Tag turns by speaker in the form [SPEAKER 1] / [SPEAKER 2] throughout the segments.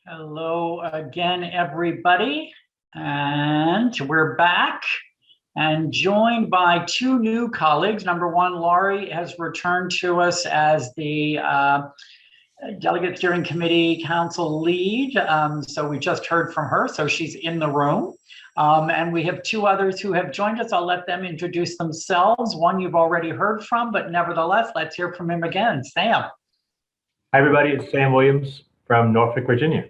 [SPEAKER 1] Hello again, everybody. And we're back and joined by two new colleagues. Number one, Laurie has returned to us as the Delegate Steering Committee Council lead. So we just heard from her, so she's in the room. And we have two others who have joined us. I'll let them introduce themselves. One you've already heard from, but nevertheless, let's hear from him again. Sam.
[SPEAKER 2] Hi, everybody. It's Sam Williams from Norfolk, Virginia.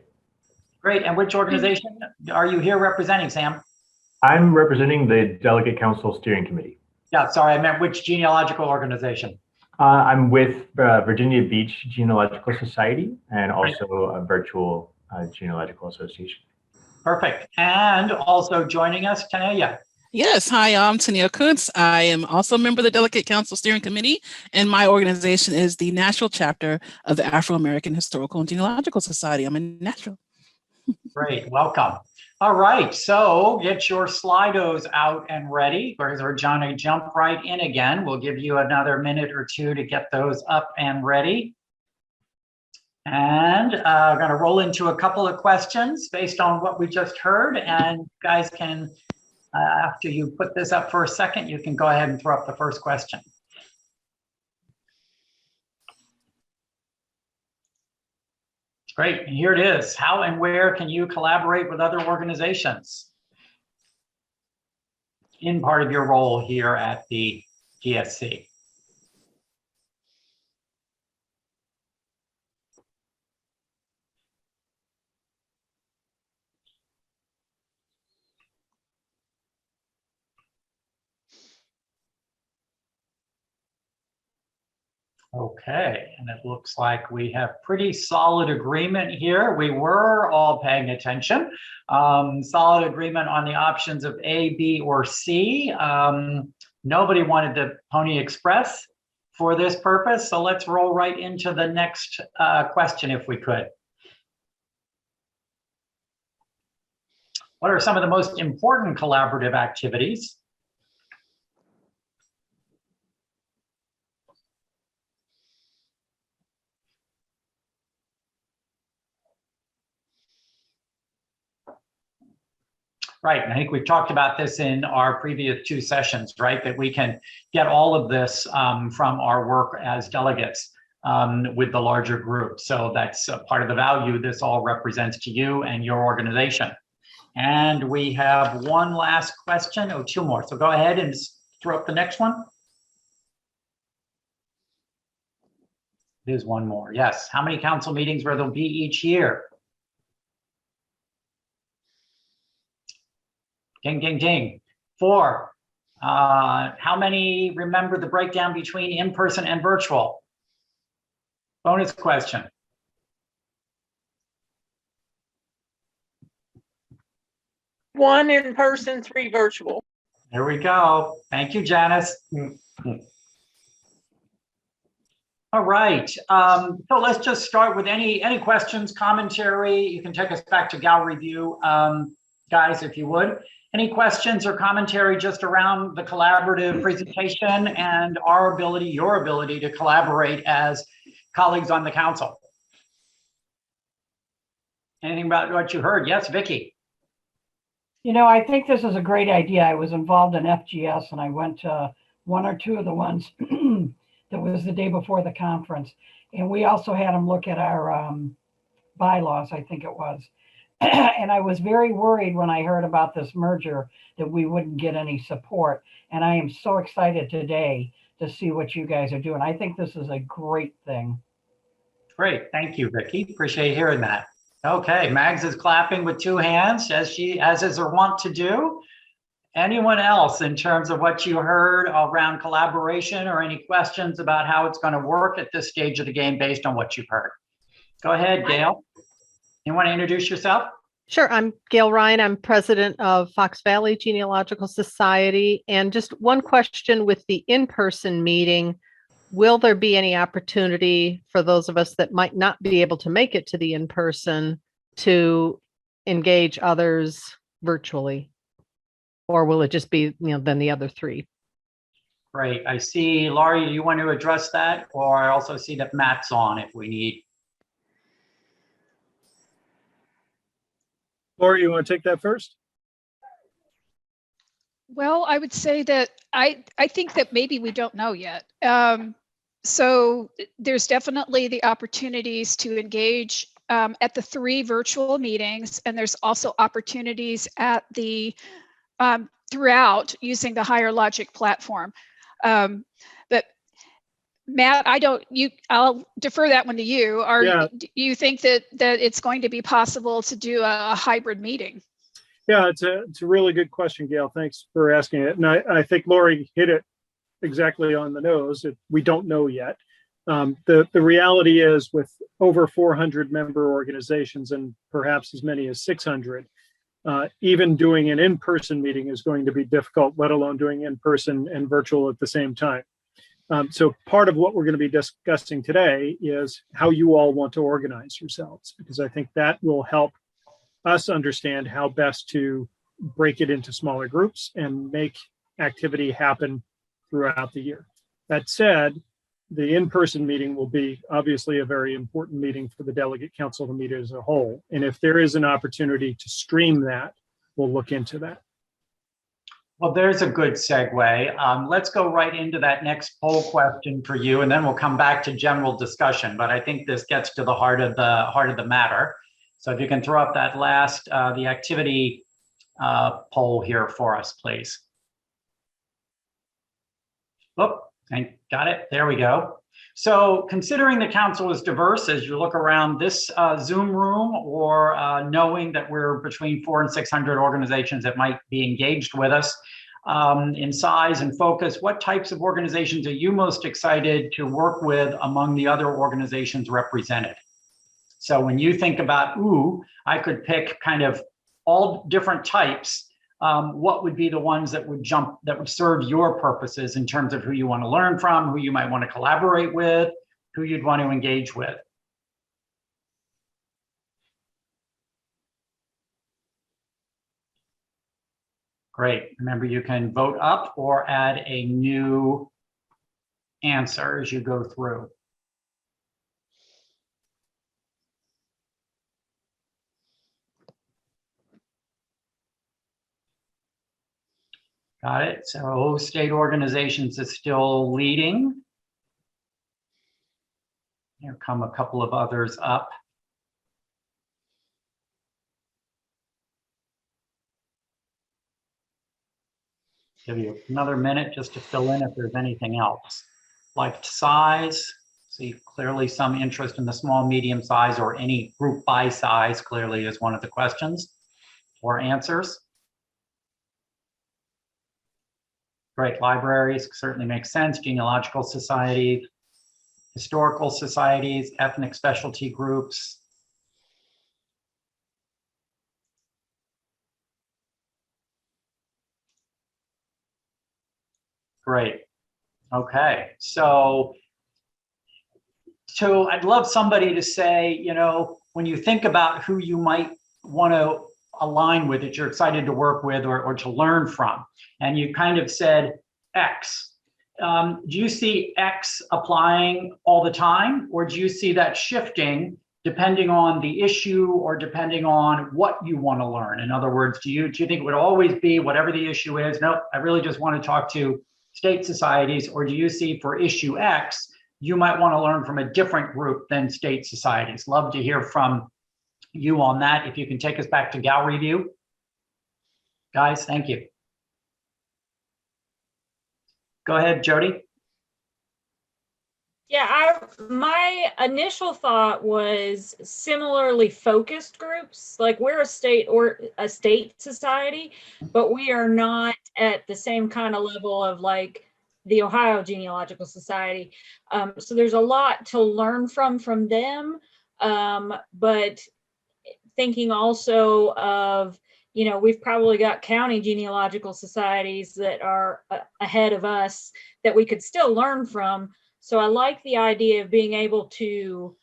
[SPEAKER 1] Great. And which organization are you here representing, Sam?
[SPEAKER 2] I'm representing the Delegate Council Steering Committee.
[SPEAKER 1] Yeah, sorry, I meant which genealogical organization?
[SPEAKER 2] I'm with Virginia Beach Genealogical Society and also a virtual genealogical association.
[SPEAKER 1] Perfect. And also joining us, Tania.
[SPEAKER 3] Yes, hi, I'm Tania Kuntz. I am also a member of the Delegate Council Steering Committee, and my organization is the National Chapter of the Afro-American Historical and Genealogical Society. I'm in Nashville.
[SPEAKER 1] Great, welcome. All right, so get your Slidos out and ready, because we're going to jump right in again. We'll give you another minute or two to get those up and ready. And I'm going to roll into a couple of questions based on what we just heard, and you guys can, after you put this up for a second, you can go ahead and throw up the first question. Great, and here it is. How and where can you collaborate with other organizations in part of your role here at the GSC? Okay, and it looks like we have pretty solid agreement here. We were all paying attention. Solid agreement on the options of A, B, or C. Nobody wanted the Pony Express for this purpose, so let's roll right into the next question if we could. What are some of the most important collaborative activities Right, and I think we've talked about this in our previous two sessions, right? That we can get all of this from our work as delegates with the larger group. So that's part of the value this all represents to you and your organization. And we have one last question, two more. So go ahead and throw up the next one. There's one more, yes. How many council meetings will there be each year? Ding, ding, ding. 4. How many remember the breakdown between in-person and virtual? Bonus question.
[SPEAKER 4] One in person, 3 virtual.
[SPEAKER 1] There we go. Thank you, Janice. All right. So let's just start with any questions, commentary. You can take us back to gallery view, guys, if you would. Any questions or commentary just around the collaborative presentation and our ability, your ability to collaborate as colleagues on the council? Anything about what you heard? Yes, Vicki.
[SPEAKER 5] You know, I think this is a great idea. I was involved in FGS and I went to 1 or 2 of the ones that was the day before the conference. And we also had them look at our bylaws, I think it was. And I was very worried when I heard about this merger that we wouldn't get any support. And I am so excited today to see what you guys are doing. I think this is a great thing.
[SPEAKER 1] Great, thank you, Vicki. Appreciate hearing that. Okay, Mags is clapping with 2 hands as is her wont to do. Anyone else in terms of what you heard around collaboration or any questions about how it's going to work at this stage of the game based on what you've heard? Go ahead, Gail. You want to introduce yourself?
[SPEAKER 6] Sure. I'm Gail Ryan. I'm president of Fox Valley Genealogical Society. And just one question with the in-person meeting, will there be any opportunity for those of us that might not be able to make it to the in-person to engage others virtually? Or will it just be, then the other 3?
[SPEAKER 1] Great. I see, Laurie, do you want to address that? Or I also see that Matt's on if we need.
[SPEAKER 7] Laura, you want to take that first?
[SPEAKER 8] Well, I would say that I think that maybe we don't know yet. So there's definitely the opportunities to engage at the 3 virtual meetings, and there's also opportunities at the throughout using the Higher Logic platform. But Matt, I'll defer that one to you. Do you think that it's going to be possible to do a hybrid meeting?
[SPEAKER 7] Yeah, it's a really good question, Gail. Thanks for asking it. And I think Lori hit it exactly on the nose. We don't know yet. The reality is, with over 400 member organizations and perhaps as many as 600, even doing an in-person meeting is going to be difficult, let alone doing in-person and virtual at the same time. So part of what we're going to be discussing today is how you all want to organize yourselves, because I think that will help us understand how best to break it into smaller groups and make activity happen throughout the year. That said, the in-person meeting will be obviously a very important meeting for the delegate council to meet as a whole. And if there is an opportunity to stream that, we'll look into that.
[SPEAKER 1] Well, there's a good segue. Let's go right into that next poll question for you, and then we'll come back to general discussion. But I think this gets to the heart of the matter. So if you can throw up that last, the activity poll here for us, please. Oh, and got it. There we go. So considering the council is diverse, as you look around this Zoom room, or knowing that we're between 400 and 600 organizations that might be engaged with us in size and focus, what types of organizations are you most excited to work with among the other organizations represented? So when you think about, ooh, I could pick kind of all different types, what would be the ones that would serve your purposes in terms of who you want to learn from, who you might want to collaborate with, who you'd want to engage with? Great. Remember, you can vote up or add a new answer as you go through. Got it. So state organizations is still leading. Here come a couple of others up. Give you another minute just to fill in if there's anything else. Like size, see clearly some interest in the small, medium size, or any group by size clearly is one of the questions or answers. Great, libraries certainly makes sense. Genealogical society, historical societies, ethnic specialty groups. Great. Okay, so I'd love somebody to say, you know, when you think about who you might want to align with, that you're excited to work with or to learn from, and you kind of said X. Do you see X applying all the time, or do you see that shifting depending on the issue or depending on what you want to learn? In other words, do you think it would always be whatever the issue is? Nope, I really just want to talk to state societies. Or do you see for issue X, you might want to learn from a different group than state societies? Love to hear from you on that. If you can take us back to Gal Review. Guys, thank you. Go ahead, Jody.
[SPEAKER 9] Yeah, my initial thought was similarly focused groups. Like, we're a state society, but we are not at the same kind of level of like the Ohio Genealogical Society. So there's a lot to learn from them. But thinking also of, you know, we've probably got county genealogical societies that are ahead of us that we could still learn from. So I like the idea of being able to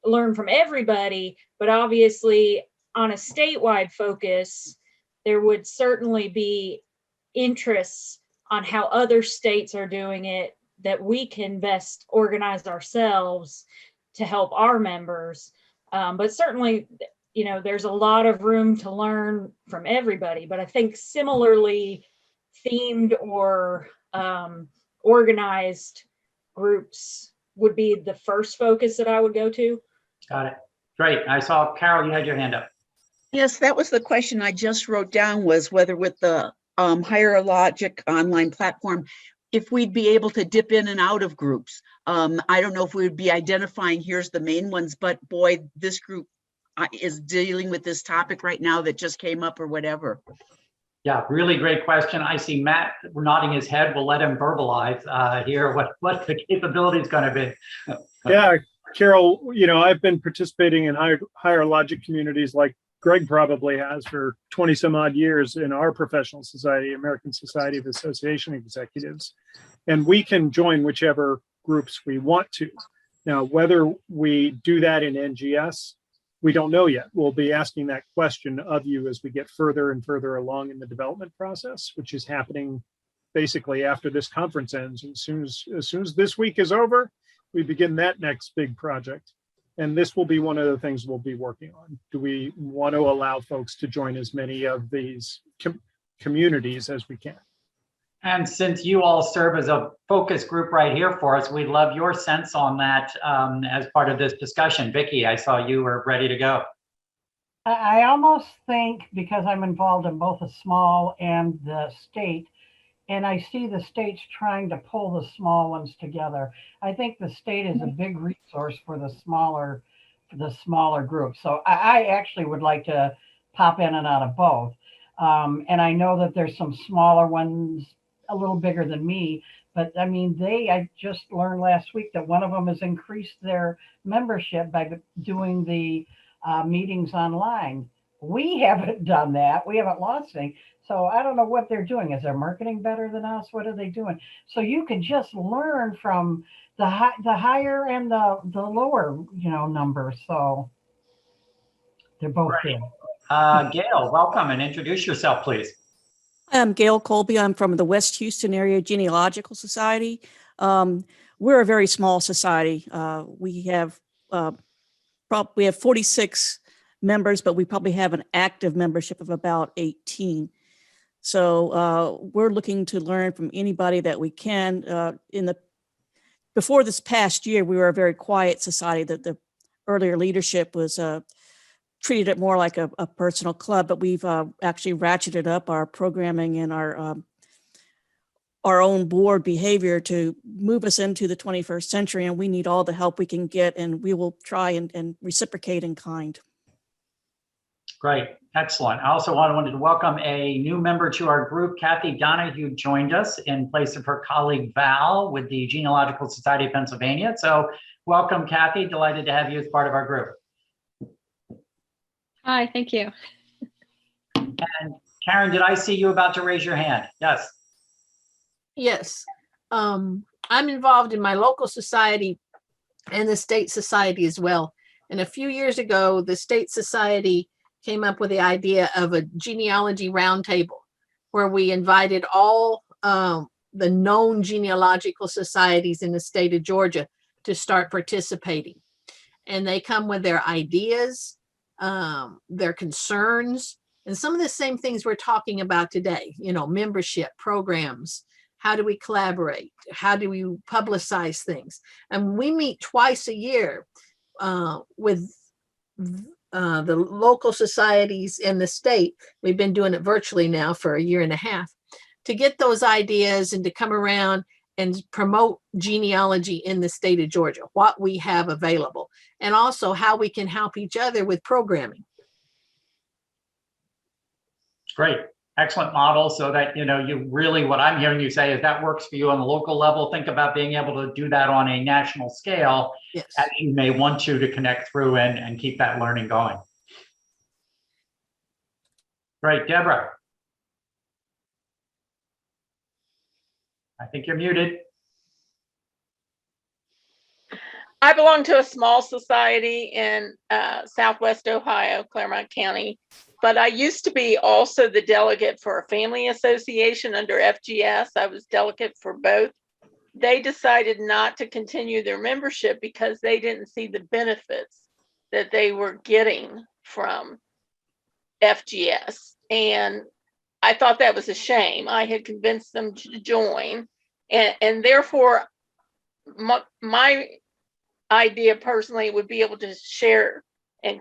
[SPEAKER 9] learn from everybody, but obviously on a statewide focus, there would certainly be interests on how other states are doing it that we can best organize ourselves to help our members. But certainly you know, there's a lot of room to learn from everybody, but I think similarly themed or organized groups would be the first focus that I would go to.
[SPEAKER 1] Got it. Great. I saw Carol, you had your hand up.
[SPEAKER 10] Yes, that was the question I just wrote down, was whether with the Higher Logic online platform, if we'd be able to dip in and out of groups. I don't know if we would be identifying, here's the main ones, but boy, this group is dealing with this topic right now that just came up or whatever.
[SPEAKER 1] Yeah, really great question. I see Matt nodding his head. We'll let him verbalize here what the capability is going to be.
[SPEAKER 7] Yeah, Carol, you know, I've been participating in higher logic communities like Greg probably has for 20 some odd years in our professional society, American Society of Association Executives. And we can join whichever groups we want to. Now, whether we do that in NGS, we don't know yet. We'll be asking that question of you as we get further and further along in the development process, which is happening basically after this conference ends. As soon as this week is over, we begin that next big project. And this will be one of the things we'll be working on. Do we want to allow folks to join as many of these communities as we can?
[SPEAKER 1] And since you all serve as a focus group right here for us, we'd love your sense on that as part of this discussion. Vicki, I saw you were ready to go.
[SPEAKER 5] I almost think, because I'm involved in both the small and the state, and I see the states trying to pull the small ones together. I think the state is a big resource for the smaller groups. So I actually would like to pop in and out of both. And I know that there's some smaller ones a little bigger than me, but I mean, I just learned last week that one of them has increased their membership by doing the meetings online. We haven't done that. We haven't launched anything. So I don't know what they're doing. Is their marketing better than us? What are they doing? So you can just learn from the higher and the lower, numbers. So they're both good.
[SPEAKER 11] Gail, welcome and introduce yourself, please.
[SPEAKER 12] I'm Gail Colby. I'm from the West Houston Area Genealogical Society. We're a very small society. We have 46 members, but we probably have an active membership of about 18. So we're looking to learn from anybody that we can. Before this past year, we were a very quiet society. That the earlier leadership was treated it more like a personal club, but we've actually ratcheted up our programming and our own board behavior to move us into the 21st century. And we need all the help we can get, and we will try and reciprocate in kind.
[SPEAKER 11] Great, excellent. I also wanted to welcome a new member to our group. Kathy Donahue joined us in place of her colleague Val with the Genealogical Society of Pennsylvania. So welcome, Kathy. Delighted to have you as part of our group.
[SPEAKER 13] Hi, thank you.
[SPEAKER 11] And Karen, did I see you about to raise your hand? Yes.
[SPEAKER 14] Yes. I'm involved in my local society and the state society as well. And a few years ago, the state society came up with the idea of a genealogy roundtable where we invited all the known genealogical societies in the state of Georgia to start participating. And they come with their ideas, their concerns, and some of the same things we're talking about today, membership programs. How do we collaborate? How do we publicize things? And we meet twice a year with the local societies in the state. We've been doing it virtually now for a year and a half to get those ideas and to come around and promote genealogy in the state of Georgia, what we have available, and also how we can help each other with programming.
[SPEAKER 11] Great. Excellent model, so that, you really, what I'm hearing you say is that works for you on the local level. Think about being able to do that on a national scale,
[SPEAKER 14] yes,
[SPEAKER 11] as you may want to connect through and keep that learning going. Great, Deborah. I think you're muted.
[SPEAKER 4] I belong to a small society in Southwest Ohio, Claremont County, but I used to be also the delegate for a family association under FGS. I was delegate for both. They decided not to continue their membership because they didn't see the benefits that they were getting from FGS. And I thought that was a shame. I had convinced them to join. And therefore, my idea personally would be able to share and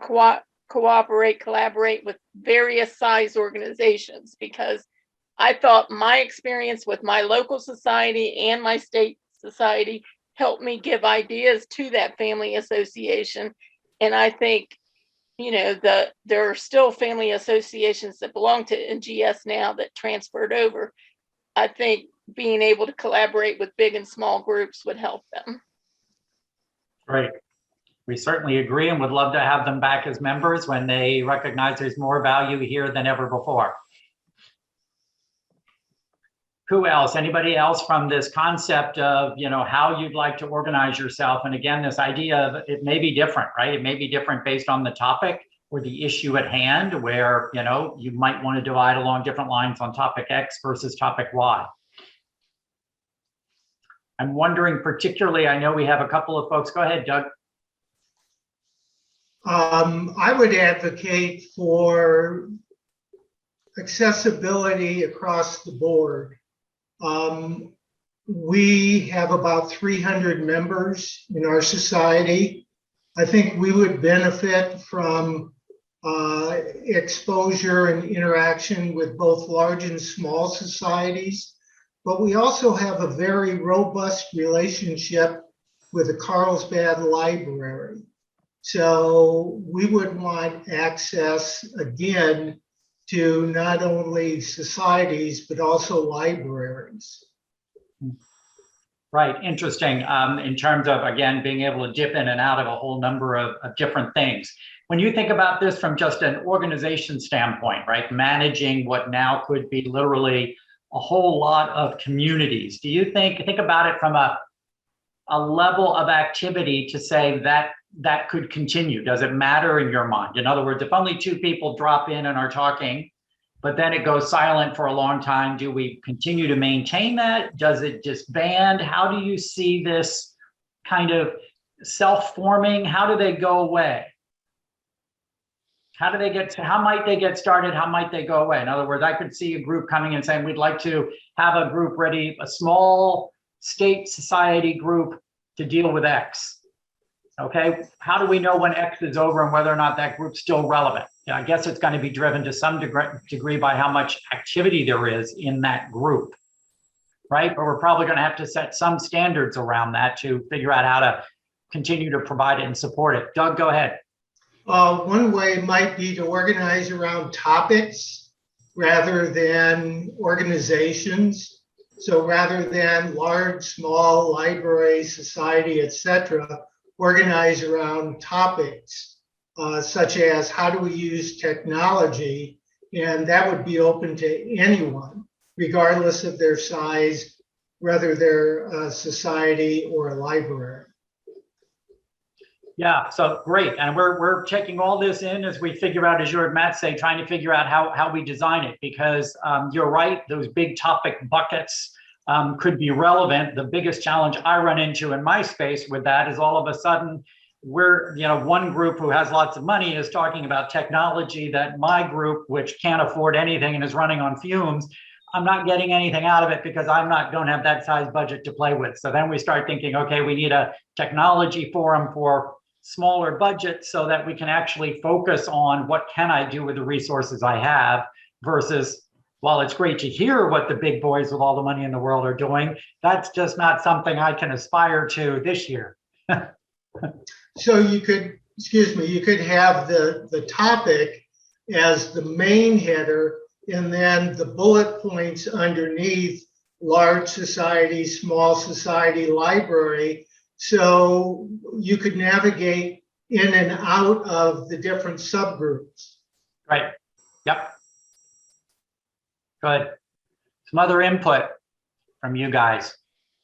[SPEAKER 4] collaborate with various size organizations, because I thought my experience with my local society and my state society helped me give ideas to that family association. And I think, you know, there are still family associations that belong to NGS now that transferred over. I think being able to collaborate with big and small groups would help them.
[SPEAKER 1] Great. We certainly agree and would love to have them back as members when they recognize there's more value here than ever before. Who else? Anybody else from this concept of, you know, how you'd like to organize yourself? And again, this idea of it may be different, right? It may be different based on the topic or the issue at hand, where, you know, you might want to divide along different lines on topic X versus topic Y. I'm wondering particularly, I know we have a couple of folks. Go ahead, Doug.
[SPEAKER 13] I would advocate for accessibility across the board. We have about 300 members in our society. I think we would benefit from exposure and interaction with both large and small societies, but we also have a very robust relationship with the Carlsbad Library. So we would want access, again, to not only societies, but also libraries.
[SPEAKER 1] Right, interesting. In terms of, again, being able to dip in and out of a whole number of different things. When you think about this from just an organization standpoint, right, managing what now could be literally a whole lot of communities, do you think about it from a level of activity to say that that could continue? Does it matter in your mind? In other words, if only 2 people drop in and are talking, but then it goes silent for a long time, do we continue to maintain that? Does it disband? How do you see this kind of self-forming? How do they go away? How might they get started? How might they go away? In other words, I could see a group coming and saying, we'd like to have a group ready, a small state society group to deal with X. Okay, how do we know when X is over and whether or not that group's still relevant? Yeah, I guess it's going to be driven to some degree by how much activity there is in that group, right? But we're probably going to have to set some standards around that to figure out how to continue to provide it and support it. Doug, go ahead.
[SPEAKER 13] One way might be to organize around topics rather than organizations. So rather than large, small, library, society, etc., organize around topics such as how do we use technology, and that would be open to anyone, regardless of their size, whether they're a society or a library.
[SPEAKER 1] Yeah, so great. And we're taking all this in as we figure out, as you heard Matt say, trying to figure out how we design it, because you're right, those big topic buckets could be relevant. The biggest challenge I run into in my space with that is all of a sudden we're, you know, one group who has lots of money is talking about technology that my group, which can't afford anything and is running on fumes, I'm not getting anything out of it because don't have that size budget to play with. So then we start thinking, okay, we need a technology forum for smaller budgets so that we can actually focus on what can I do with the resources I have versus, while it's great to hear what the big boys with all the money in the world are doing, that's just not something I can aspire to this year.
[SPEAKER 13] So you could, you could have the topic as the main header, and then the bullet points underneath: large society, small society, library. So you could navigate in and out of the different subgroups.
[SPEAKER 1] Right. Yep. Good. Some other input from you guys.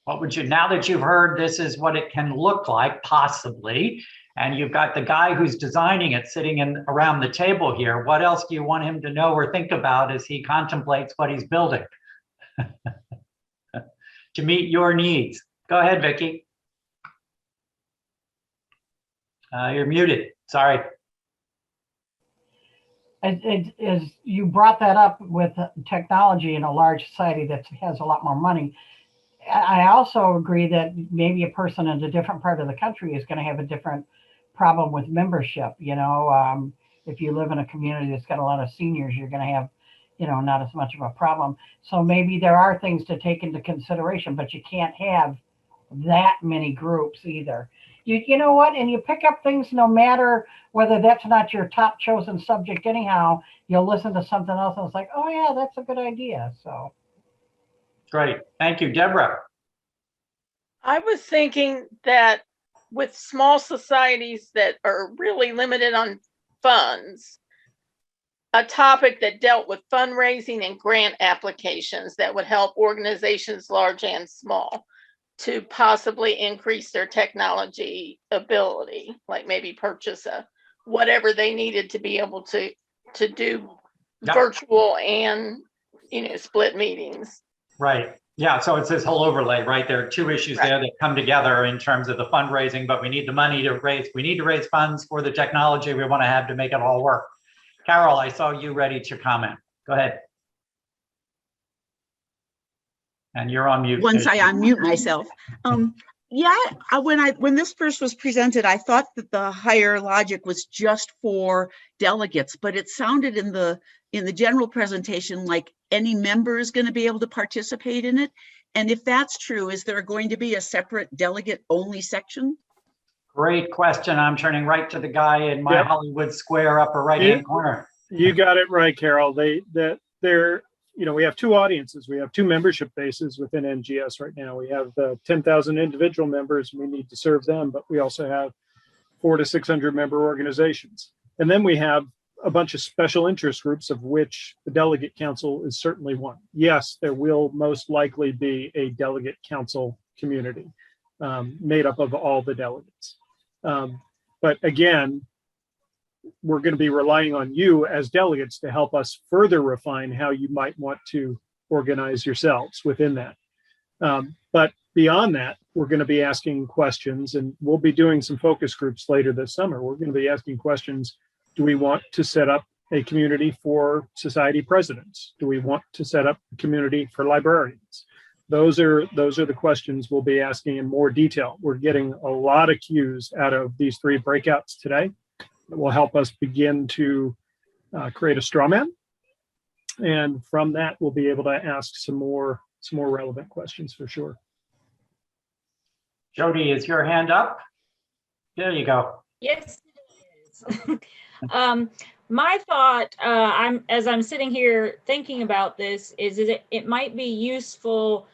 [SPEAKER 1] What would you, now that you've heard this is what it can look like possibly, and you've got the guy who's designing it sitting around the table here, what else do you want him to know or think about as he contemplates what he's building to meet your needs? Go ahead, Vicki. You're muted. Sorry.
[SPEAKER 5] it is, you brought that up with technology in a large society that has a lot more money. I also agree that maybe a person in a different part of the country is going to have a different problem with membership. If you live in a community that's got a lot of seniors, you're going to have, not as much of a problem. So maybe there are things to take into consideration, but you can't have that many groups either. You know what? And you pick up things no matter whether that's not your top chosen subject anyhow, you'll listen to something else and it's like, oh yeah, that's a good idea. So.
[SPEAKER 1] Great. Thank you. Deborah.
[SPEAKER 4] I was thinking that with small societies that are really limited on funds, a topic that dealt with fundraising and grant applications that would help organizations large and small to possibly increase their technology ability, like maybe purchase whatever they needed to be able to do virtual and split meetings.
[SPEAKER 1] Right. Yeah. So it's this whole overlay, right? There are two issues there that come together in terms of the fundraising, but we need the money to raise. We need to raise funds for the technology we want to have to make it all work. Carol, I saw you ready to comment. Go ahead. And you're on mute.
[SPEAKER 10] Once I unmute myself. When this first was presented, I thought that the higher logic was just for delegates, but it sounded in the general presentation like any member is going to be able to participate in it. And if that's true, is there going to be a separate delegate only section?
[SPEAKER 1] Great question. I'm turning right to the guy in my Hollywood Square upper right-hand corner.
[SPEAKER 7] You got it right, Carol. We have two audiences. We have two membership bases within NGS right now. We have 10,000 individual members. We need to serve them, but we also have 400 to 600 member organizations. And then we have a bunch of special interest groups, of which the Delegate Council is certainly one. Yes, there will most likely be a Delegate Council community made up of all the delegates. But again, we're going to be relying on you as delegates to help us further refine how you might want to organize yourselves within that. But beyond that, we're going to be asking questions, and we'll be doing some focus groups later this summer. We're going to be asking questions. Do we want to set up a community for society presidents? Do we want to set up a community for librarians? Those are the questions we'll be asking in more detail. We're getting a lot of cues out of these three breakouts today that will help us begin to create a straw man. And from that, we'll be able to ask some more relevant questions for sure.
[SPEAKER 1] Jody, is your hand up? There you go.
[SPEAKER 9] Yes, it is. My thought, as I'm sitting here thinking about this, is it might be useful,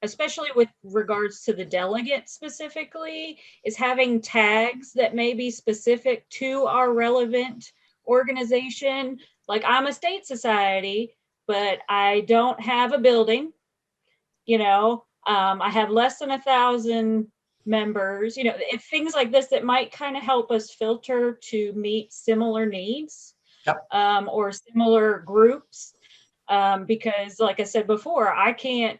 [SPEAKER 9] especially with regards to the delegate specifically, is having tags that may be specific to our relevant organization. Like, I'm a state society, but I don't have a building. I have less than 1,000 members, if things like this that might kind of help us filter to meet similar needs. Or similar groups, because like I said before, I can't,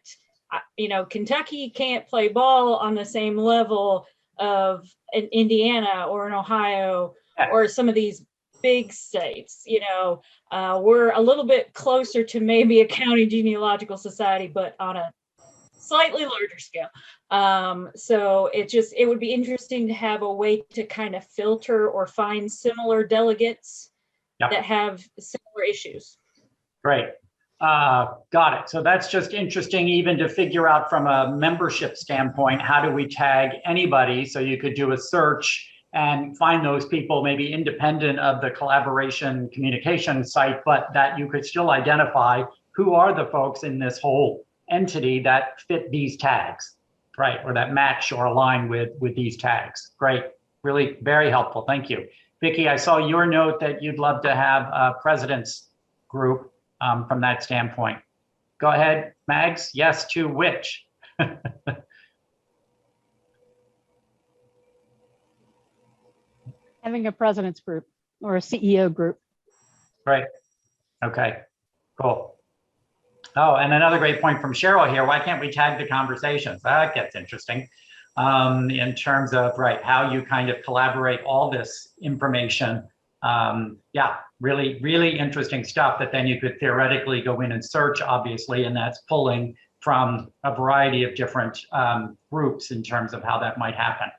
[SPEAKER 9] Kentucky can't play ball on the same level of an Indiana or an Ohio or some of these big states. We're a little bit closer to maybe a county genealogical society, but on a slightly larger scale. So it would be interesting to have a way to kind of filter or find similar delegates that have similar issues.
[SPEAKER 1] Great. Got it. So that's just interesting even to figure out from a membership standpoint, how do we tag anybody? So you could do a search and find those people maybe independent of the collaboration communication site, but that you could still identify who are the folks in this whole entity that fit these tags, right? Or that match or align with these tags. Great. Really very helpful. Thank you. Vicki, I saw your note that you'd love to have a president's group from that standpoint. Go ahead, Mags. Yes to which?
[SPEAKER 15] Having a president's group or a CEO group.
[SPEAKER 1] Right. Okay, cool. Oh, and another great point from Cheryl here. Why can't we tag the conversations? That gets interesting. In terms of, how you kind of collaborate all this information Yeah, really, really interesting stuff that then you could theoretically go in and search, obviously, and that's pulling from a variety of different groups in terms of how that might happen.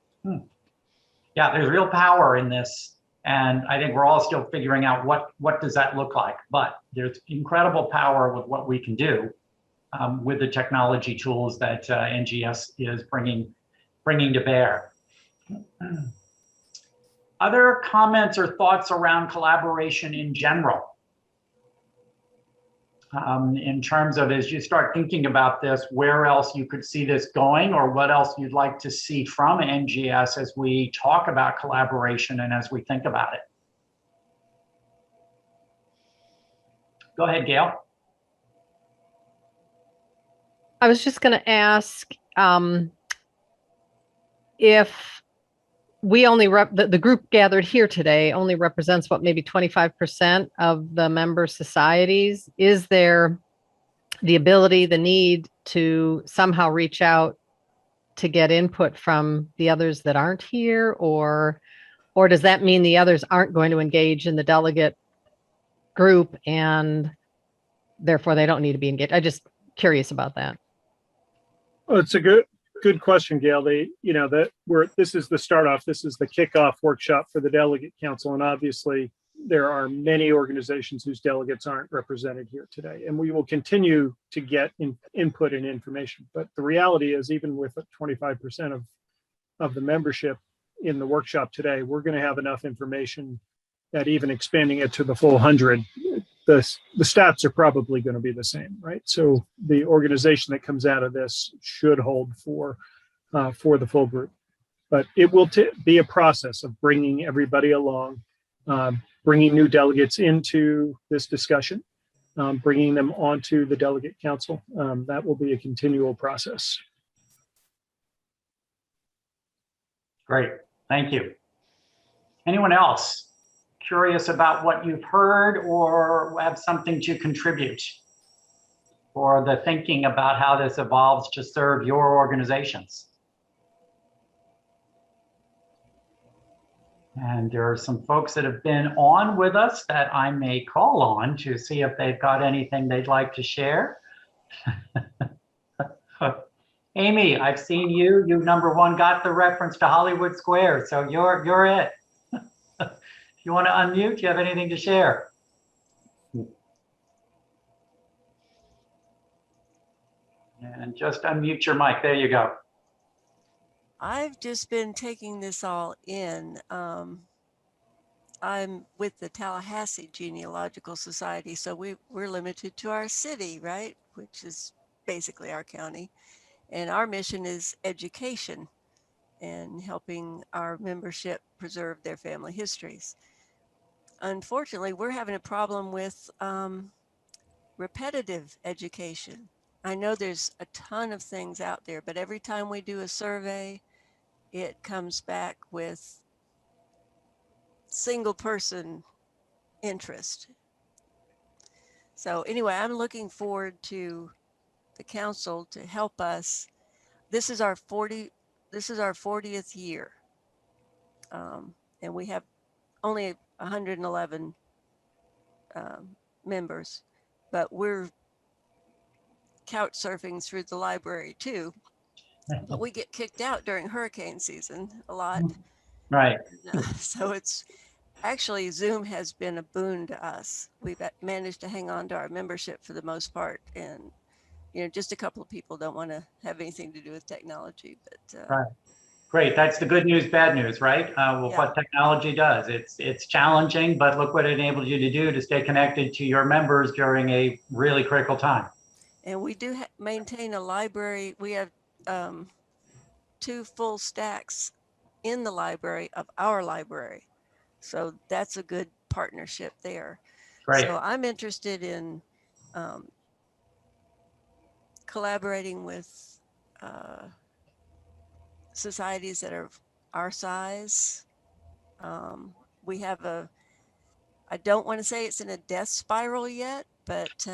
[SPEAKER 1] Yeah, there's real power in this. And I think we're all still figuring out what does that look like, but there's incredible power with what we can do with the technology tools that NGS is bringing to bear. Other comments or thoughts around collaboration in general? In terms of, as you start thinking about this, where else you could see this going, or what else you'd like to see from NGS as we talk about collaboration and as we think about it. Go ahead, Gail.
[SPEAKER 6] I was just going to ask if we only the group gathered here today only represents what, maybe 25% of the member societies. Is there the ability, the need to somehow reach out to get input from the others that aren't here, or does that mean the others aren't going to engage in the delegate group and therefore they don't need to be engaged? I'm just curious about that.
[SPEAKER 7] Well, it's a good question, Gail. This is the start off. This is the kickoff workshop for the Delegate Council, and obviously there are many organizations whose delegates aren't represented here today, and we will continue to get input and information. But the reality is, even with 25% of the membership in the workshop today, we're going to have enough information that even expanding it to the full 100, the stats are probably going to be the same, right? So the organization that comes out of this should hold for the full group. But it will be a process of bringing everybody along, bringing new delegates into this discussion, bringing them onto the Delegate Council. That will be a continual process.
[SPEAKER 1] Great, thank you. Anyone else curious about what you've heard or have something to contribute, or the thinking about how this evolves to serve your organizations? And there are some folks that have been on with us that I may call on to see if they've got anything they'd like to share. Amy, I've seen you. You #1 got the reference to Hollywood Square, so you're it. If you want to unmute, do you have anything to share? And just unmute your mic. There you go.
[SPEAKER 16] I've just been taking this all in. I'm with the Tallahassee Genealogical Society, so we're limited to our city, right? Which is basically our county. And our mission is education and helping our membership preserve their family histories. Unfortunately, we're having a problem with repetitive education. I know there's a ton of things out there, but every time we do a survey, it comes back with single person interest. So anyway, I'm looking forward to the council to help us. This is our 40th year. And we have only 111 members, but we're couch surfing through the library too. But we get kicked out during hurricane season a lot.
[SPEAKER 1] Right.
[SPEAKER 16] So it's actually, Zoom has been a boon to us. We've managed to hang on to our membership for the most part. And, just a couple of people don't want to have anything to do with technology, but
[SPEAKER 1] right. Great. That's the good news, bad news, right? Yeah. What technology does. It's challenging, but look what it enables you to do to stay connected to your members during a really critical time.
[SPEAKER 16] And we do maintain a library. We have 2 full stacks in the library of our library. So that's a good partnership there.
[SPEAKER 1] Right.
[SPEAKER 16] So I'm interested in collaborating with societies that are our size. We have I don't want to say it's in a death spiral yet, but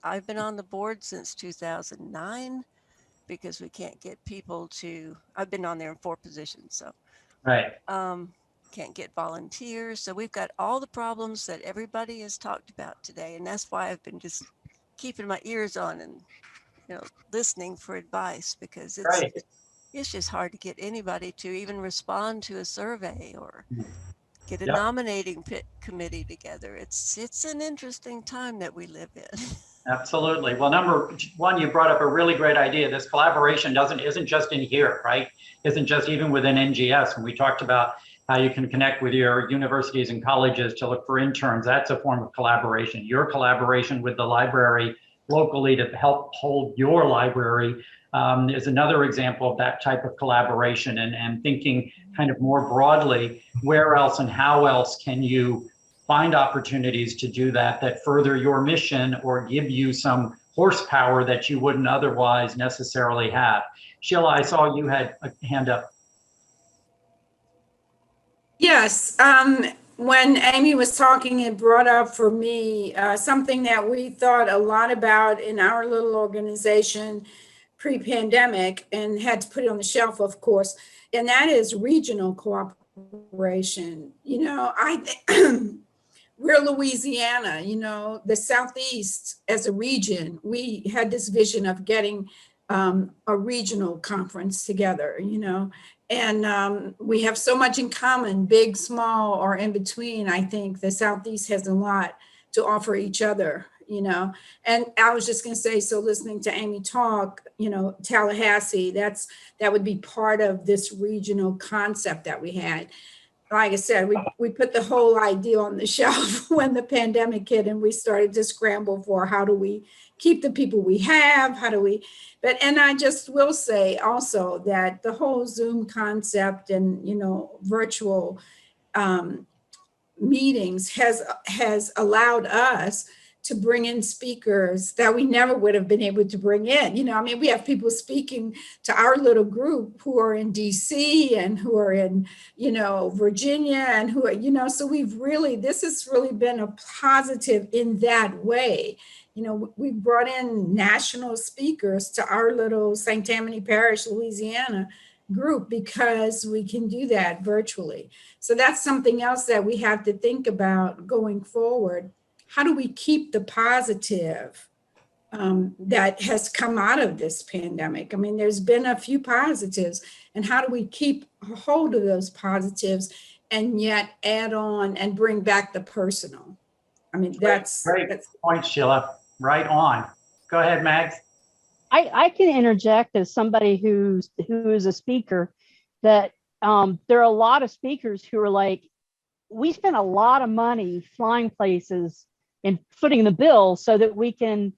[SPEAKER 16] I've been on the board since 2009 because we can't get people to, I've been on there in 4 positions. So,
[SPEAKER 1] right.
[SPEAKER 16] can't get volunteers. So we've got all the problems that everybody has talked about today. And that's why I've been just keeping my ears on and, listening for advice, because it's just hard to get anybody to even respond to a survey or get a nominating committee together. It's an interesting time that we live in.
[SPEAKER 1] Absolutely. Well, number one, you brought up a really great idea. This collaboration isn't just in here, right? Isn't just even within NGS. And we talked about how you can connect with your universities and colleges to look for interns. That's a form of collaboration. Your collaboration with the library locally to help hold your library is another example of that type of collaboration, and thinking kind of more broadly, where else and how else can you find opportunities to do that further your mission or give you some horsepower that you wouldn't otherwise necessarily have. Sheila, I saw you had a hand up.
[SPEAKER 17] Yes, when Amy was talking, it brought up for me something that we thought a lot about in our little organization pre-pandemic and had to put it on the shelf, of course, and that is regional cooperation. We're Louisiana, the Southeast as a region. We had this vision of getting a regional conference together, and we have so much in common, big, small, or in between. I think the Southeast has a lot to offer each other, and I was just going to say, so listening to Amy talk, Tallahassee, that would be part of this regional concept that we had. Like I said, we put the whole idea on the shelf when the pandemic hit, and we started to scramble for how do we keep the people we have, and I just will say also that the whole Zoom concept and, virtual meetings has allowed us to bring in speakers that we never would have been able to bring in. We have people speaking to our little group who are in DC and who are in, Virginia and who are, so this has really been a positive in that way. We brought in national speakers to our little St. Tammany Parish, Louisiana group because we can do that virtually. So that's something else that we have to think about going forward. How do we keep the positive that has come out of this pandemic? There's been a few positives, and how do we keep a hold of those positives and yet add on and bring back the personal? That's
[SPEAKER 1] great point, Sheila. Right on. Go ahead, Mags.
[SPEAKER 15] I can interject as somebody who is a speaker that there are a lot of speakers who are like, we spend a lot of money flying places and footing the bill so that we can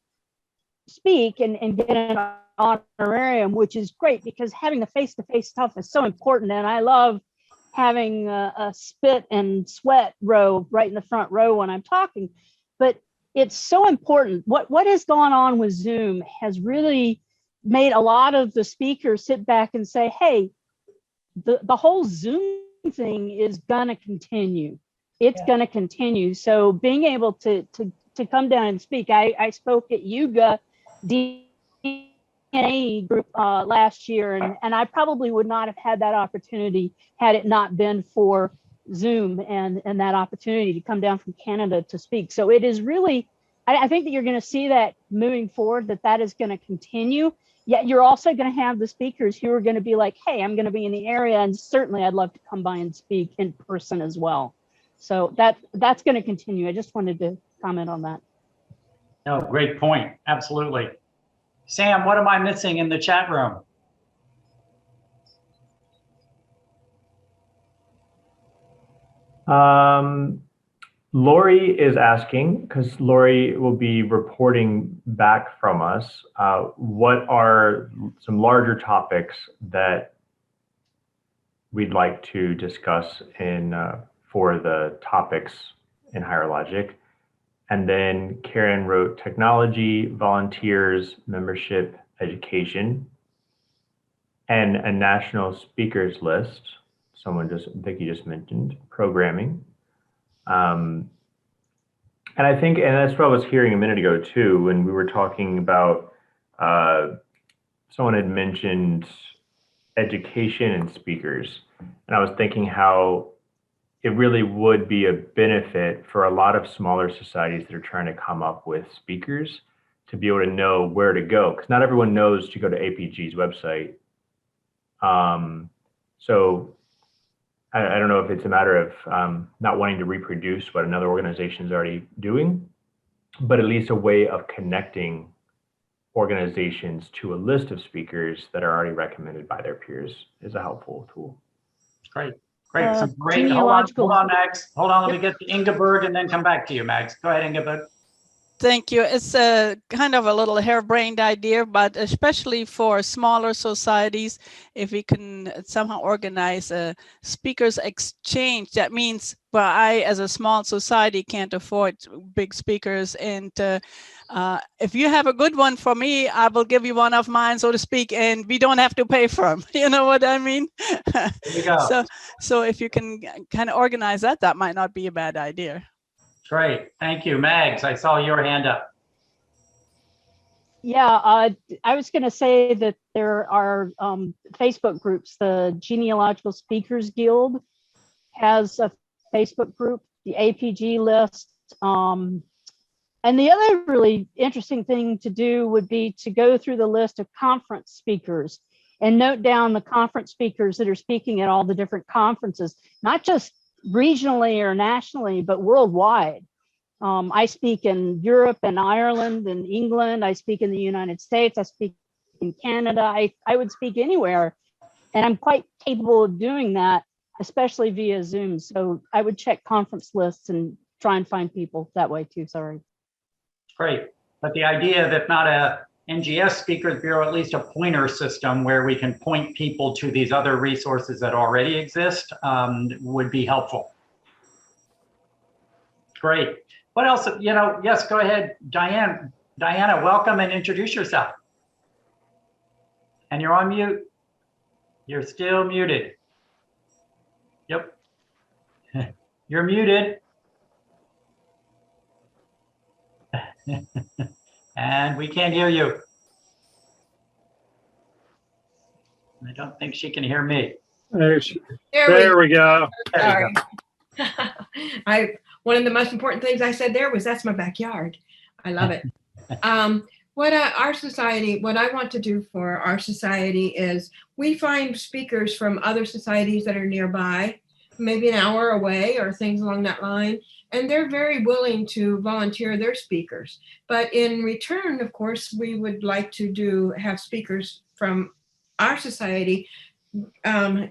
[SPEAKER 15] speak and get an honorarium, which is great because having the face-to-face stuff is so important. And I love having a spit and sweat row right in the front row when I'm talking. But it's so important. What has gone on with Zoom has really made a lot of the speakers sit back and say, hey, the whole Zoom thing is gonna continue. It's gonna continue. So being able to come down and speak, I spoke at Yuga DNA group last year, and I probably would not have had that opportunity had it not been for Zoom and that opportunity to come down from Canada to speak. So it is really, I think that you're going to see that moving forward, that is going to continue. Yet you're also going to have the speakers who are going to be like, hey, I'm going to be in the area, and certainly I'd love to come by and speak in person as well. So that's going to continue. I just wanted to comment on that.
[SPEAKER 1] No, great point. Absolutely. Sam, what am I missing in the chat room?
[SPEAKER 2] Lori is asking, because Lori will be reporting back from us, what are some larger topics that we'd like to discuss for the topics in Higher Logic. And then Karen wrote technology, volunteers, membership, education, and a national speakers list. Vicky just mentioned programming. And I think, and that's what I was hearing a minute ago too, when we were talking about, someone had mentioned education and speakers. And I was thinking how it really would be a benefit for a lot of smaller societies that are trying to come up with speakers to be able to know where to go, because not everyone knows to go to APG's website. So I don't know if it's a matter of not wanting to reproduce what another organization is already doing, but at least a way of connecting organizations to a list of speakers that are already recommended by their peers is a helpful tool.
[SPEAKER 1] Great. Great. Some great. Hold on, Mags. Hold on. Let me get to Ingeborg and then come back to you, Mags. Go ahead, Ingeborg.
[SPEAKER 18] Thank you. It's a kind of a little harebrained idea, but especially for smaller societies, if we can somehow organize a speakers exchange, that means, well, I as a small society can't afford big speakers, and if you have a good one for me, I will give you one of mine, so to speak, and we don't have to pay for them. You know what I mean?
[SPEAKER 1] There you go.
[SPEAKER 18] So if you can kind of organize that, that might not be a bad idea.
[SPEAKER 1] Great. Thank you. Mags, I saw your hand up.
[SPEAKER 15] Yeah, I was going to say that there are Facebook groups. The Genealogical Speakers Guild has a Facebook group, the APG list. And the other really interesting thing to do would be to go through the list of conference speakers and note down the conference speakers that are speaking at all the different conferences, not just regionally or nationally, but worldwide. I speak in Europe and Ireland and England. I speak in the United States. I speak in Canada. I would speak anywhere. And I'm quite capable of doing that, especially via Zoom. So I would check conference lists and try and find people that way too. Sorry.
[SPEAKER 1] Great. But the idea that not a NGS Speakers Bureau, at least a pointer system where we can point people to these other resources that already exist would be helpful. Great. What else? Yes, go ahead, Diane. Diana, welcome and introduce yourself. And you're on mute. You're still muted. Yep. You're muted. And we can't hear you. I don't think she can hear me.
[SPEAKER 7] There we go.
[SPEAKER 1] Sorry.
[SPEAKER 19] One of the most important things I said there was, that's my backyard. I love it. What I want to do for our society is we find speakers from other societies that are nearby, maybe an hour away or things along that line. And they're very willing to volunteer their speakers. But in return, of course, we would like to have speakers from our society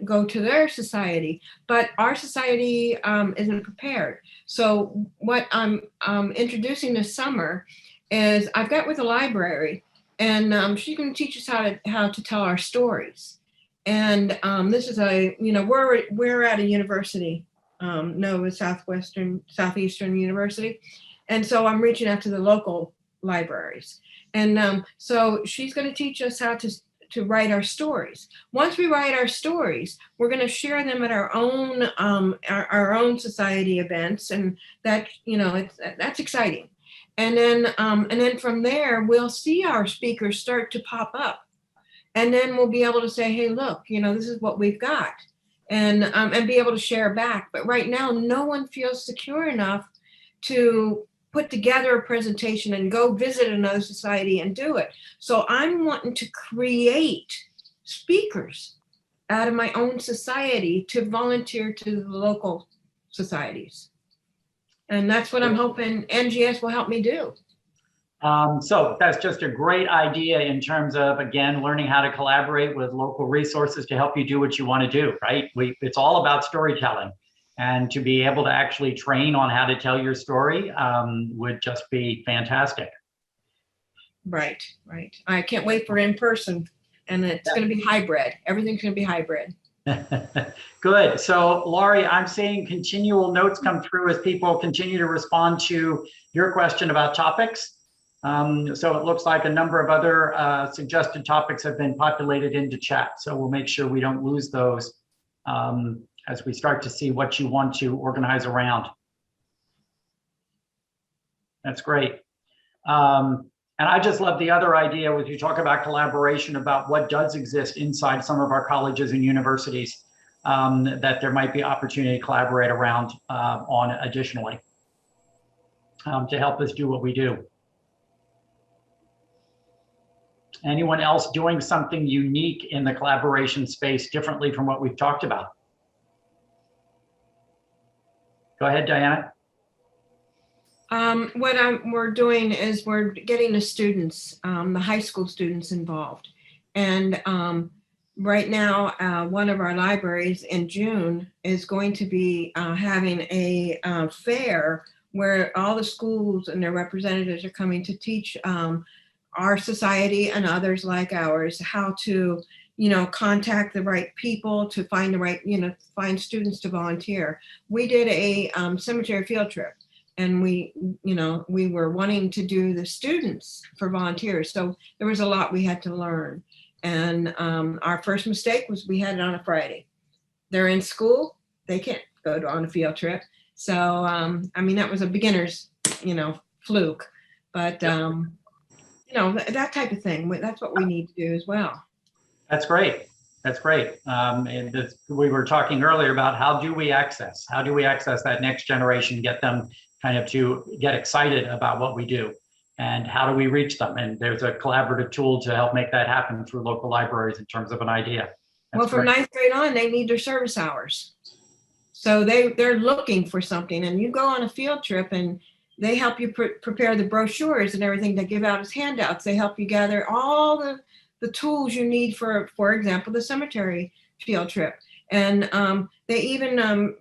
[SPEAKER 19] go to their society, but our society isn't prepared. So what I'm introducing this summer is I've got with a library, and she's going to teach us how to tell our stories. And this is we're at a university, Nova Southeastern University, and so I'm reaching out to the local libraries, and so she's going to teach us how to write our stories. Once we write our stories, we're going to share them at our own society events, and that that's exciting. And then from there, we'll see our speakers start to pop up, and then we'll be able to say, hey, look, this is what we've got, and be able to share back. But right now, no one feels secure enough to put together a presentation and go visit another society and do it. So I'm wanting to create speakers out of my own society to volunteer to the local societies. And that's what I'm hoping NGS will help me do.
[SPEAKER 1] So that's just a great idea in terms of, again, learning how to collaborate with local resources to help you do what you want to do, right? It's all about storytelling. And to be able to actually train on how to tell your story would just be fantastic.
[SPEAKER 19] Right. I can't wait for in-person, and it's going to be hybrid. Everything's going to be hybrid.
[SPEAKER 1] Good. So, Laurie, I'm seeing continual notes come through as people continue to respond to your question about topics. So it looks like a number of other suggested topics have been populated into chat. So we'll make sure we don't lose those as we start to see what you want to organize around. That's great. And I just love the other idea when you talk about collaboration about what does exist inside some of our colleges and universities. that there might be opportunity to collaborate around on additionally to help us do what we do. Anyone else doing something unique in the collaboration space differently from what we've talked about? Go ahead, Diana.
[SPEAKER 19] What we're doing is we're getting the students, the high school students involved. And right now, one of our libraries in June is going to be having a fair where all the schools and their representatives are coming to teach our society and others like ours how to, contact the right people to find the right, find students to volunteer. We did a cemetery field trip, and we were wanting to do the students for volunteers. So there was a lot we had to learn. And our first mistake was we had it on a Friday. They're in school, they can't go on a field trip. So, that was a beginner's, fluke, but that type of thing, that's what we need to do as well.
[SPEAKER 1] That's great. That's great. We were talking earlier about how do we access that next generation, get them kind of to get excited about what we do, and how do we reach them? And there's a collaborative tool to help make that happen through local libraries in terms of an idea.
[SPEAKER 19] Well, from ninth grade on, they need their service hours. So they're looking for something, and you go on a field trip and they help you prepare the brochures and everything they give out as handouts. They help you gather all the tools you need for example, the cemetery field trip. And they even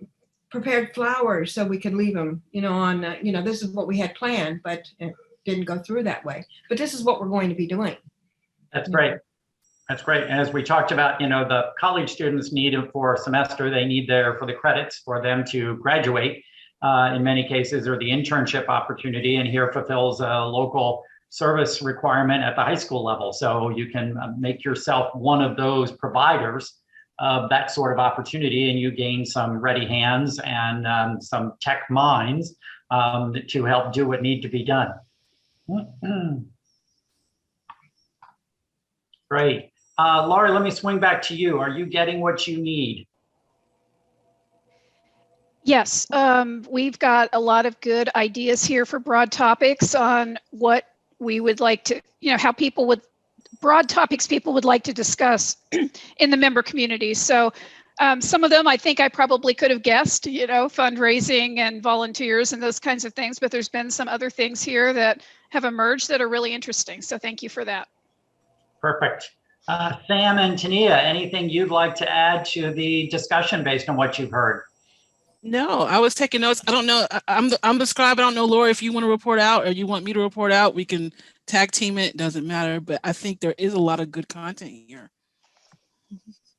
[SPEAKER 19] prepared flowers so we could leave them, on, this is what we had planned, but it didn't go through that way. But this is what we're going to be doing.
[SPEAKER 1] That's great. That's great. And as we talked about, the college students need it for a semester. They need for the credits for them to graduate. In many cases, or the internship opportunity, and here fulfills a local service requirement at the high school level. So you can make yourself one of those providers of that sort of opportunity, and you gain some ready hands and some tech minds to help do what need to be done. Great. Laurie, let me swing back to you. Are you getting what you need?
[SPEAKER 8] Yes, we've got a lot of good ideas here for broad topics on what we would like to, broad topics people would like to discuss in the member community. So some of them I think I probably could have guessed, fundraising and volunteers and those kinds of things, but there's been some other things here that have emerged that are really interesting. So thank you for that.
[SPEAKER 1] Perfect. Sam and Tania, anything you'd like to add to the discussion based on what you've heard?
[SPEAKER 3] No, I was taking notes. I don't know. I'm the scribe. I don't know, Laura, if you want to report out or you want me to report out, we can tag team it. Doesn't matter. But I think there is a lot of good content here.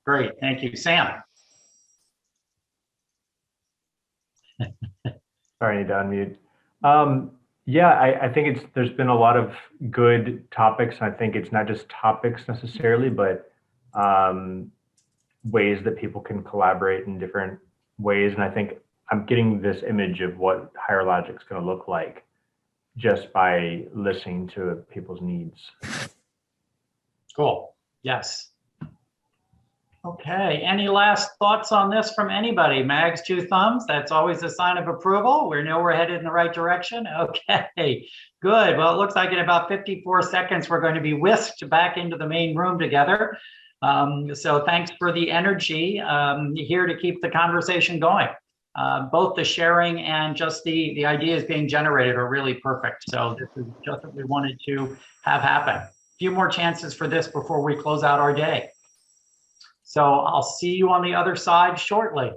[SPEAKER 1] Great. Thank you. Sam.
[SPEAKER 2] Sorry, I need to unmute. Yeah, I think there's been a lot of good topics. I think it's not just topics necessarily, but ways that people can collaborate in different ways. And I think I'm getting this image of what Higher Logic is going to look like just by listening to people's needs.
[SPEAKER 1] Cool. Yes. Okay. Any last thoughts on this from anybody? Mags, two thumbs. That's always a sign of approval. We know we're headed in the right direction. Okay, good. Well, it looks like in about 54 seconds, we're going to be whisked back into the main room together. So thanks for the energy here to keep the conversation going. Both the sharing and just the ideas being generated are really perfect. So this is just what we wanted to have happen. A few more chances for this before we close out our day. So I'll see you on the other side shortly.